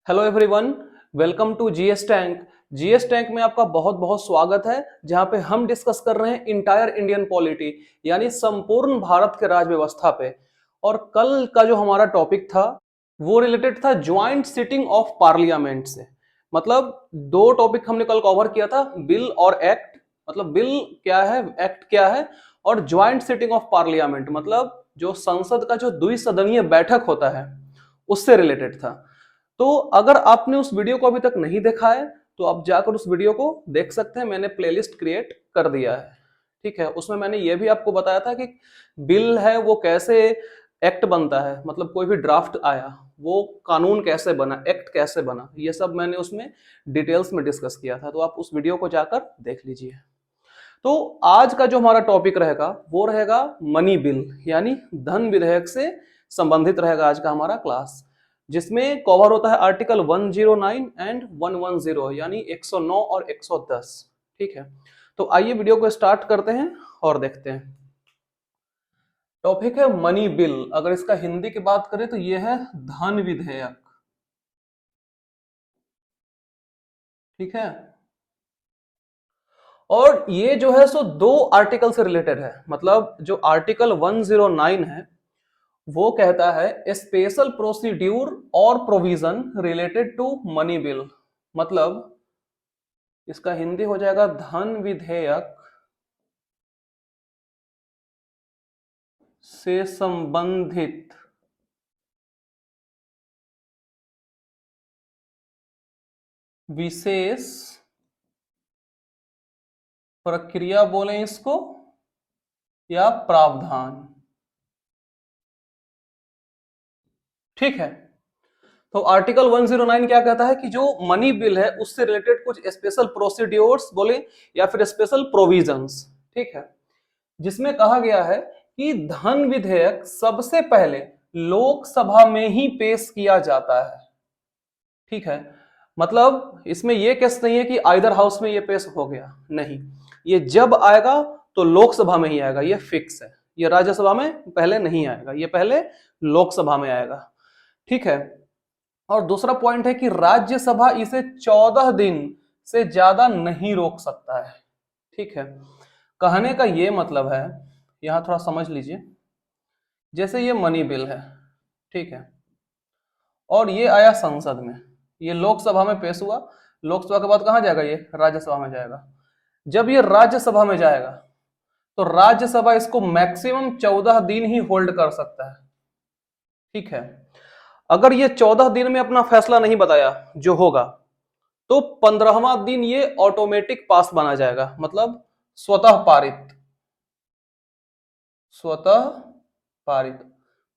Hello everyone, welcome to GS tank. GS tank में आपका बहुत बहुत स्वागत है, जहां पे हम डिस्कस कर रहे हैं इंटायर इंडियन पॉलिटी यानी संपूर्ण भारत के राज व्यवस्था पे। और कल का जो हमारा टॉपिक था वो रिलेटेड था ज्वाइंट सिटिंग ऑफ पार्लियामेंट से। मतलब दो टॉपिक हमने कल कवर किया था, बिल और एक्ट। मतलब बिल क्या है, एक्ट क्या है, और ज्वाइंट सिटिंग ऑफ पार्लियामेंट मतलब जो संसद का जो द्विसदनीय बैठक होता है उससे रिलेटेड था। तो अगर आपने उस वीडियो को अभी तक नहीं देखा है तो आप जाकर उस वीडियो को देख सकते हैं। मैंने प्लेलिस्ट क्रिएट कर दिया है, ठीक है। उसमें मैंने ये भी आपको बताया था कि बिल है वो कैसे एक्ट बनता है, मतलब कोई भी ड्राफ्ट आया वो कानून कैसे बना, एक्ट कैसे बना, ये सब मैंने उसमें डिटेल्स में डिस्कस किया था। तो आप उस वीडियो को जाकर देख लीजिए। तो आज का जो हमारा टॉपिक रहेगा वो रहेगा मनी बिल यानी धन विधेयक से संबंधित रहेगा आज का हमारा क्लास, जिसमें कवर होता है आर्टिकल 109 एंड 110 यानी 109 और 110। ठीक है, तो आइए वीडियो को स्टार्ट करते हैं और देखते हैं। टॉपिक है मनी बिल। अगर इसका हिंदी की बात करें तो ये है धन विधेयक। ठीक है, और ये जो है सो दो आर्टिकल से रिलेटेड है। मतलब जो आर्टिकल 109 है वो कहता है स्पेशल प्रोसीड्यूर और provision related to money bill. मतलब इसका हिंदी हो जाएगा धन विधेयक से संबंधित विशेष प्रक्रिया बोलें इसको या प्रावधान। ठीक है, तो आर्टिकल 109 क्या कहता है कि जो मनी बिल है उससे रिलेटेड कुछ स्पेशल प्रोसीड्योर्स बोले या फिर स्पेशल प्रोविजंस। ठीक है, जिसमें कहा गया है कि धन विधेयक सबसे पहले लोकसभा में ही पेश किया जाता है। ठीक है, मतलब इसमें यह केस नहीं है कि आइदर हाउस में ये पेश हो गया, नहीं, ये जब आएगा तो लोकसभा में ही आएगा, ये फिक्स है। ये राज्यसभा में पहले नहीं आएगा, ये पहले लोकसभा में आएगा। ठीक है, और दूसरा पॉइंट है कि राज्यसभा इसे 14 दिन से ज्यादा नहीं रोक सकता है। ठीक है, कहने का ये मतलब है, यहां थोड़ा समझ लीजिए। जैसे ये मनी बिल है, ठीक है, और ये आया संसद में, ये लोकसभा में पेश हुआ। लोकसभा के बाद कहां जाएगा, ये राज्यसभा में जाएगा। जब ये राज्यसभा में जाएगा तो राज्यसभा इसको मैक्सिमम 14 दिन ही होल्ड कर सकता है। ठीक है, अगर ये 14 दिन में अपना फैसला नहीं बताया जो होगा तो 15वां दिन ये ऑटोमेटिक पास बना जाएगा, मतलब स्वतः पारित। स्वतः पारित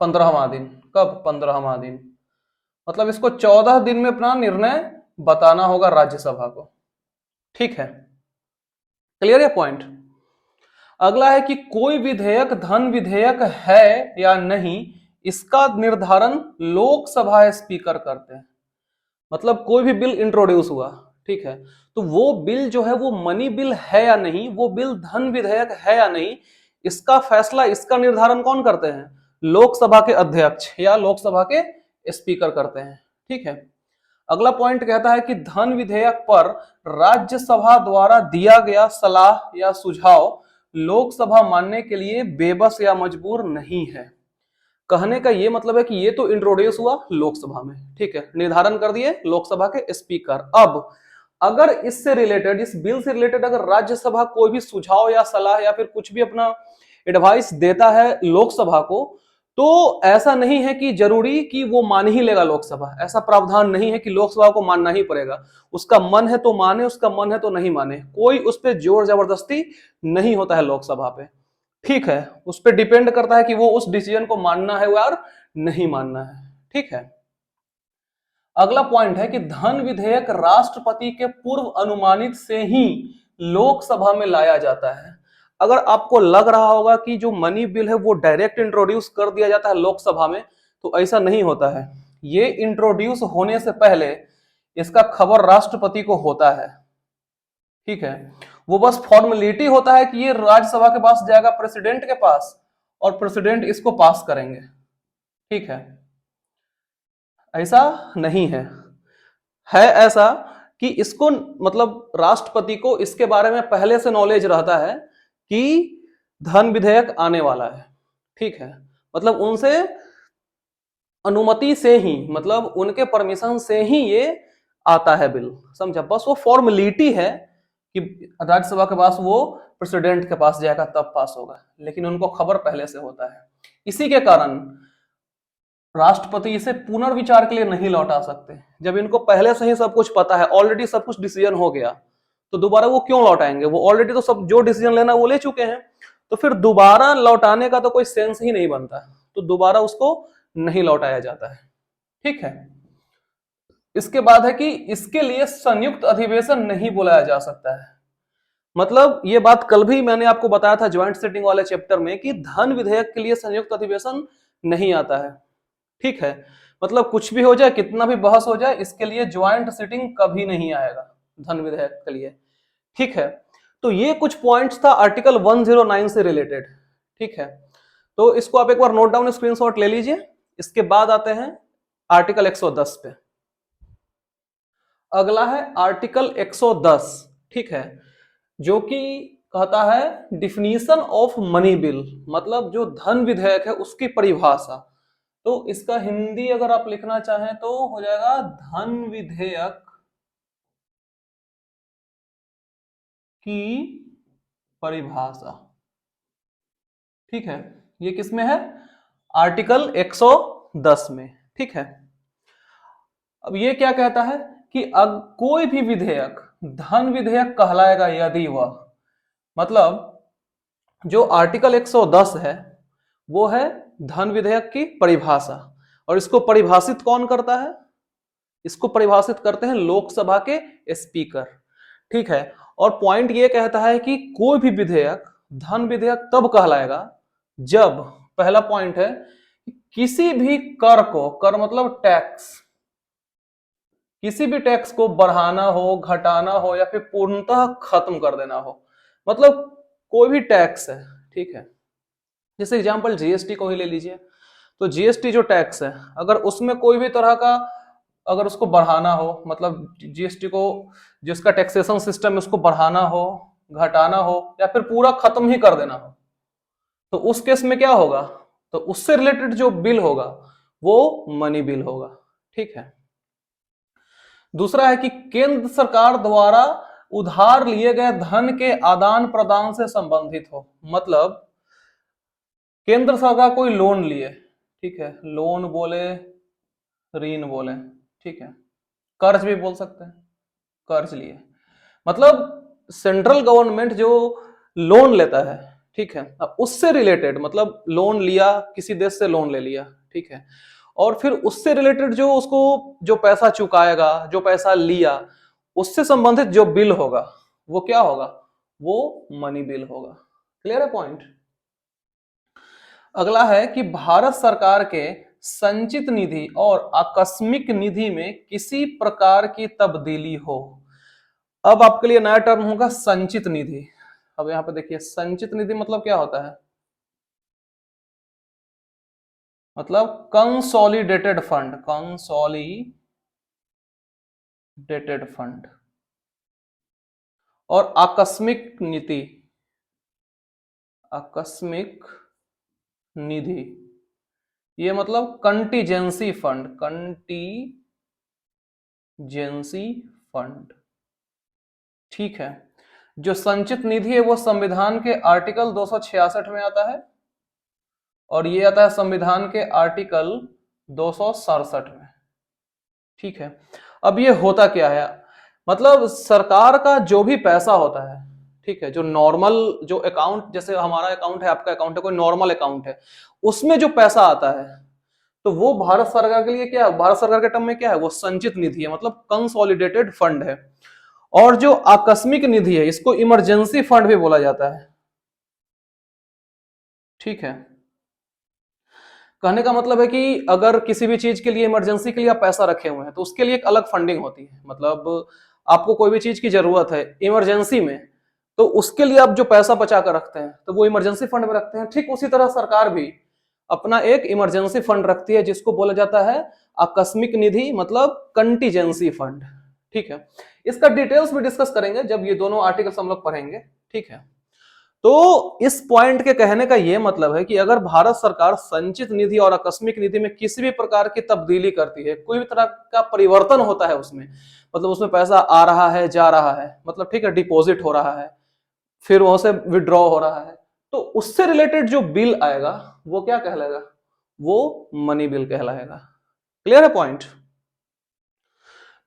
15वां दिन। कब? 15वां दिन। मतलब इसको 14 दिन में अपना निर्णय बताना होगा राज्यसभा को। ठीक है, क्लियर है पॉइंट। अगला है कि कोई विधेयक धन विधेयक है या नहीं, इसका निर्धारण लोकसभा स्पीकर करते हैं। मतलब कोई भी बिल इंट्रोड्यूस हुआ, ठीक है, तो वो बिल जो है वो मनी बिल है या नहीं, वो बिल धन विधेयक है या नहीं, इसका फैसला, इसका निर्धारण कौन करते हैं? लोकसभा के अध्यक्ष या लोकसभा के स्पीकर करते हैं। ठीक है, अगला पॉइंट कहता है कि धन विधेयक पर राज्यसभा द्वारा दिया गया सलाह या सुझाव लोकसभा मानने के लिए बेबस या मजबूर नहीं है। कहने का यह मतलब है कि ये तो इंट्रोड्यूस हुआ लोकसभा में, ठीक है, निर्धारण कर दिए लोकसभा के स्पीकर। अब अगर इससे रिलेटेड, इस बिल से रिलेटेड अगर राज्यसभा कोई भी सुझाव या सलाह या फिर कुछ भी अपना एडवाइस देता है लोकसभा को, तो ऐसा नहीं है कि जरूरी कि वो मान ही लेगा लोकसभा। ऐसा प्रावधान नहीं है कि लोकसभा को मानना ही पड़ेगा। उसका मन है तो माने, उसका मन है तो नहीं माने। कोई उस पर जोर जबरदस्ती नहीं होता है लोकसभा पे। ठीक है, उस पर डिपेंड करता है कि वो उस डिसीजन को मानना है या नहीं मानना है। ठीक है, अगला पॉइंट है कि धन विधेयक राष्ट्रपति के पूर्व अनुमानित से ही लोकसभा में लाया जाता है। अगर आपको लग रहा होगा कि जो मनी बिल है वो डायरेक्ट इंट्रोड्यूस कर दिया जाता है लोकसभा में, तो ऐसा नहीं होता है। ये इंट्रोड्यूस होने से पहले इसका खबर राष्ट्रपति को होता है। ठीक है, वो बस फॉर्मेलिटी होता है कि ये राज्यसभा के पास जाएगा, प्रेसिडेंट के पास, और प्रेसिडेंट इसको पास करेंगे। ठीक है, ऐसा नहीं है। है ऐसा कि इसको मतलब राष्ट्रपति को इसके बारे में पहले से नॉलेज रहता है कि धन विधेयक आने वाला है, ठीक है, मतलब उनसे अनुमति से ही, मतलब उनके परमिशन से ही ये आता है बिल, समझा। बस वो फॉर्मेलिटी है कि राज्यसभा के पास वो प्रेसिडेंट के पास जाएगा तब पास होगा, लेकिन उनको खबर पहले से होता है। इसी के कारण राष्ट्रपति इसे पुनर्विचार के लिए नहीं लौटा सकते। जब इनको पहले से ही सब कुछ पता है, ऑलरेडी सब कुछ डिसीजन हो गया, तो दोबारा वो क्यों लौटाएंगे? वो ऑलरेडी तो सब जो डिसीजन लेना वो ले चुके हैं, तो फिर दोबारा लौटाने का तो कोई सेंस ही नहीं बनता, तो दोबारा उसको नहीं लौटाया जाता है, ठीक है। इसके बाद है कि इसके लिए संयुक्त अधिवेशन नहीं बुलाया जा सकता है। मतलब ये बात कल भी मैंने आपको बताया था ज्वाइंट सिटिंग वाले चैप्टर में कि धन विधेयक के लिए संयुक्त अधिवेशन नहीं आता है, ठीक है। मतलब कुछ भी हो जाए, कितना भी बहस हो जाए, इसके लिए ज्वाइंट सिटिंग कभी नहीं आएगा धन विधेयक के लिए, ठीक है। तो ये कुछ पॉइंट्स था आर्टिकल 109 से रिलेटेड, ठीक है। तो इसको आप एक बार नोट डाउन स्क्रीनशॉट ले लीजिए। इसके बाद आते हैं आर्टिकल 110 पे। अगला है आर्टिकल 110, ठीक है, जो कि कहता है डिफिनीशन ऑफ मनी बिल, मतलब जो धन विधेयक है उसकी परिभाषा। तो इसका हिंदी अगर आप लिखना चाहें तो हो जाएगा धन विधेयक की परिभाषा, ठीक है। ये किसमें है? आर्टिकल 110 में, ठीक है। अब ये क्या कहता है कि अब कोई भी विधेयक धन विधेयक कहलाएगा यदि वह, मतलब जो आर्टिकल 110 है वो है धन विधेयक की परिभाषा, और इसको परिभाषित कौन करता है? इसको परिभाषित करते हैं लोकसभा के स्पीकर, ठीक है। और पॉइंट ये कहता है कि कोई भी विधेयक धन विधेयक तब कहलाएगा जब, पहला पॉइंट है, किसी भी कर को, कर मतलब टैक्स, किसी भी टैक्स को बढ़ाना हो, घटाना हो या फिर पूर्णतः खत्म कर देना हो, मतलब कोई भी टैक्स है, ठीक है। जैसे एग्जांपल जीएसटी को ही ले लीजिए, तो जीएसटी जो टैक्स है, अगर उसमें कोई भी तरह का, अगर उसको बढ़ाना हो, मतलब जीएसटी को जिसका टैक्सेशन सिस्टम है उसको बढ़ाना हो, घटाना हो या फिर पूरा खत्म ही कर देना हो, तो उस केस में क्या होगा? तो उससे रिलेटेड जो बिल होगा वो मनी बिल होगा, ठीक है। दूसरा है कि केंद्र सरकार द्वारा उधार लिए गए धन के आदान प्रदान से संबंधित हो, मतलब केंद्र सरकार कोई लोन लिए, ठीक है, लोन बोले, ऋण बोले, ठीक है, कर्ज भी बोल सकते हैं, कर्ज लिए, मतलब सेंट्रल गवर्नमेंट जो लोन लेता है, ठीक है, अब उससे रिलेटेड, मतलब लोन लिया, किसी देश से लोन ले लिया, ठीक है, और फिर उससे रिलेटेड जो उसको जो पैसा चुकाएगा, जो पैसा लिया, उससे संबंधित जो बिल होगा वो क्या होगा? वो मनी बिल होगा। क्लियर है पॉइंट? अगला है कि भारत सरकार के संचित निधि और आकस्मिक निधि में किसी प्रकार की तब्दीली हो। अब आपके लिए नया टर्म होगा संचित निधि। अब यहां पे देखिए, संचित निधि मतलब क्या होता है? मतलब कंसोलिडेटेड फंड, कंसोलिडेटेड फंड। और आकस्मिक नीति, आकस्मिक निधि, ये मतलब कंटीजेंसी फंड, कंटीजेंसी फंड, ठीक है। जो संचित निधि है वो संविधान के आर्टिकल 266 में आता है, और ये आता है संविधान के आर्टिकल 267 में, ठीक है। अब ये होता क्या है? मतलब सरकार का जो भी पैसा होता है, ठीक है, जो नॉर्मल जो अकाउंट, जैसे हमारा अकाउंट है, आपका अकाउंट है, कोई नॉर्मल अकाउंट है, उसमें जो पैसा आता है तो वो भारत सरकार के लिए क्या है? भारत सरकार के टर्म में क्या है? वो संचित निधि है, मतलब कंसोलिडेटेड फंड है। और जो आकस्मिक निधि है इसको इमरजेंसी फंड भी बोला जाता है, ठीक है। कहने का मतलब है कि अगर किसी भी चीज के लिए, इमरजेंसी के लिए आप पैसा रखे हुए हैं तो उसके लिए एक अलग फंडिंग होती है, मतलब आपको कोई भी चीज की जरूरत है इमरजेंसी में, तो उसके लिए आप जो पैसा बचा कर रखते हैं तो वो इमरजेंसी फंड में रखते हैं। ठीक उसी तरह सरकार भी अपना एक इमरजेंसी फंड रखती है जिसको बोला जाता है आकस्मिक निधि, मतलब कंटीजेंसी फंड, ठीक है, इसका डिटेल्स में डिस्कस करेंगे जब ये दोनों आर्टिकल्स हम लोग पढ़ेंगे। ठीक है, तो इस पॉइंट के कहने का यह मतलब है कि अगर भारत सरकार संचित निधि और आकस्मिक निधि में किसी भी प्रकार की तब्दीली करती है, कोई भी तरह का परिवर्तन होता है उसमें, मतलब उसमें पैसा आ रहा है जा रहा है, मतलब ठीक है डिपॉजिट हो रहा है फिर वहां से विड्रॉ हो रहा है, तो उससे रिलेटेड जो बिल आएगा वो क्या कहलाएगा, वो मनी बिल कहलाएगा। क्लियर है पॉइंट?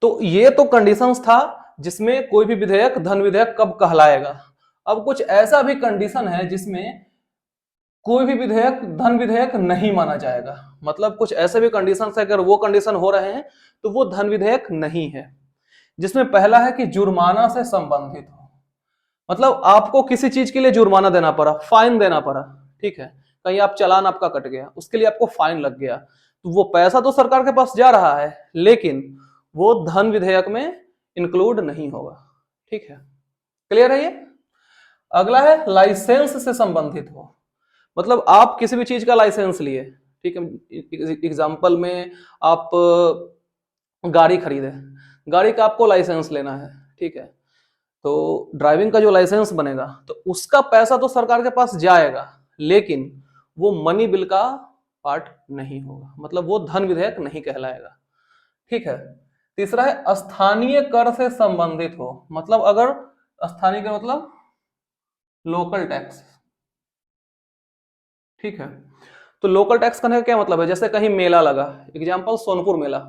तो ये तो कंडीशंस था जिसमें कोई भी विधेयक धन विधेयक कब कहलाएगा। अब कुछ ऐसा भी कंडीशन है जिसमें कोई भी विधेयक धन विधेयक नहीं माना जाएगा, मतलब कुछ ऐसे भी कंडीशन है, अगर वो कंडीशन हो रहे हैं तो वो धन विधेयक नहीं है। जिसमें पहला है कि जुर्माना से संबंधित हो, मतलब आपको किसी चीज के लिए जुर्माना देना पड़ा, फाइन देना पड़ा, ठीक है, कहीं आप चालान आपका कट गया, उसके लिए आपको फाइन लग गया, तो वो पैसा तो सरकार के पास जा रहा है लेकिन वो धन विधेयक में इंक्लूड नहीं होगा। ठीक है, क्लियर है ये? अगला है लाइसेंस से संबंधित हो, मतलब आप किसी भी चीज का लाइसेंस लिए, ठीक है, एग्जाम्पल में आप गाड़ी खरीदे, गाड़ी का आपको लाइसेंस लेना है, ठीक है, तो ड्राइविंग का जो लाइसेंस बनेगा तो उसका पैसा तो सरकार के पास जाएगा लेकिन वो मनी बिल का पार्ट नहीं होगा, मतलब वो धन विधेयक नहीं कहलाएगा। ठीक है, तीसरा है स्थानीय कर से संबंधित हो, मतलब अगर स्थानीय कर मतलब लोकल टैक्स, ठीक है, तो लोकल टैक्स करने का क्या मतलब है, जैसे कहीं मेला लगा, एग्जाम्पल सोनपुर मेला,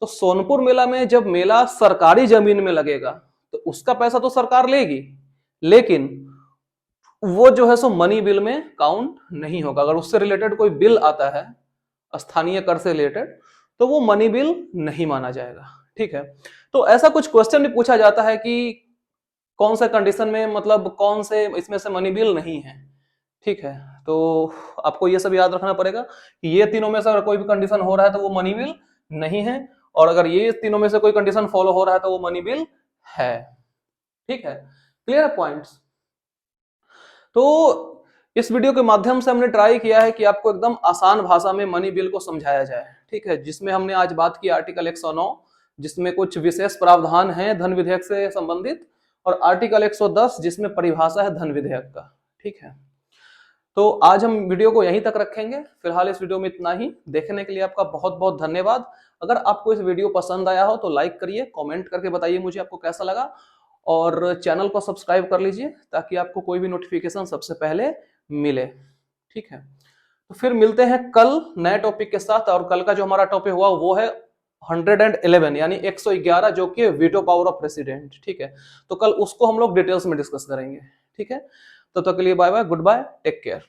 तो सोनपुर मेला में जब मेला सरकारी जमीन में लगेगा तो उसका पैसा तो सरकार लेगी लेकिन वो जो है सो मनी बिल में काउंट नहीं होगा। अगर उससे रिलेटेड कोई बिल आता है स्थानीय कर से रिलेटेड तो वो मनी बिल नहीं माना जाएगा। ठीक है, तो ऐसा कुछ क्वेश्चन भी पूछा जाता है कि कौन से कंडीशन में, मतलब कौन से इसमें से मनी बिल नहीं है। ठीक है, तो आपको ये सब याद रखना पड़ेगा कि ये तीनों में से अगर कोई भी कंडीशन हो रहा है तो वो मनी बिल नहीं है, और अगर ये तीनों में से कोई कंडीशन फॉलो हो रहा है तो वो मनी बिल है। ठीक है, क्लियर है पॉइंट्स? तो इस वीडियो के माध्यम से हमने ट्राई किया है कि आपको एकदम आसान भाषा में मनी बिल को समझाया जाए। ठीक है, जिसमें हमने आज बात की आर्टिकल 109 जिसमें कुछ विशेष प्रावधान है धन विधेयक से संबंधित, और आर्टिकल 110 जिसमें परिभाषा है धन विधेयक का। ठीक है, तो आज हम वीडियो को यहीं तक रखेंगे, फिलहाल इस वीडियो में इतना ही। देखने के लिए आपका बहुत बहुत धन्यवाद। अगर आपको इस वीडियो पसंद आया हो तो लाइक करिए, कमेंट करके बताइए मुझे आपको कैसा लगा, और चैनल को सब्सक्राइब कर लीजिए ताकि आपको कोई भी नोटिफिकेशन सबसे पहले मिले। ठीक है, तो फिर मिलते हैं कल नए टॉपिक के साथ, और कल का जो हमारा टॉपिक हुआ वो है 111 यानी 111 जो कि वीटो पावर ऑफ प्रेसिडेंट। ठीक है, तो कल उसको हम लोग डिटेल्स में डिस्कस करेंगे। ठीक है, तो तब तक के लिए bye bye, goodbye, take care.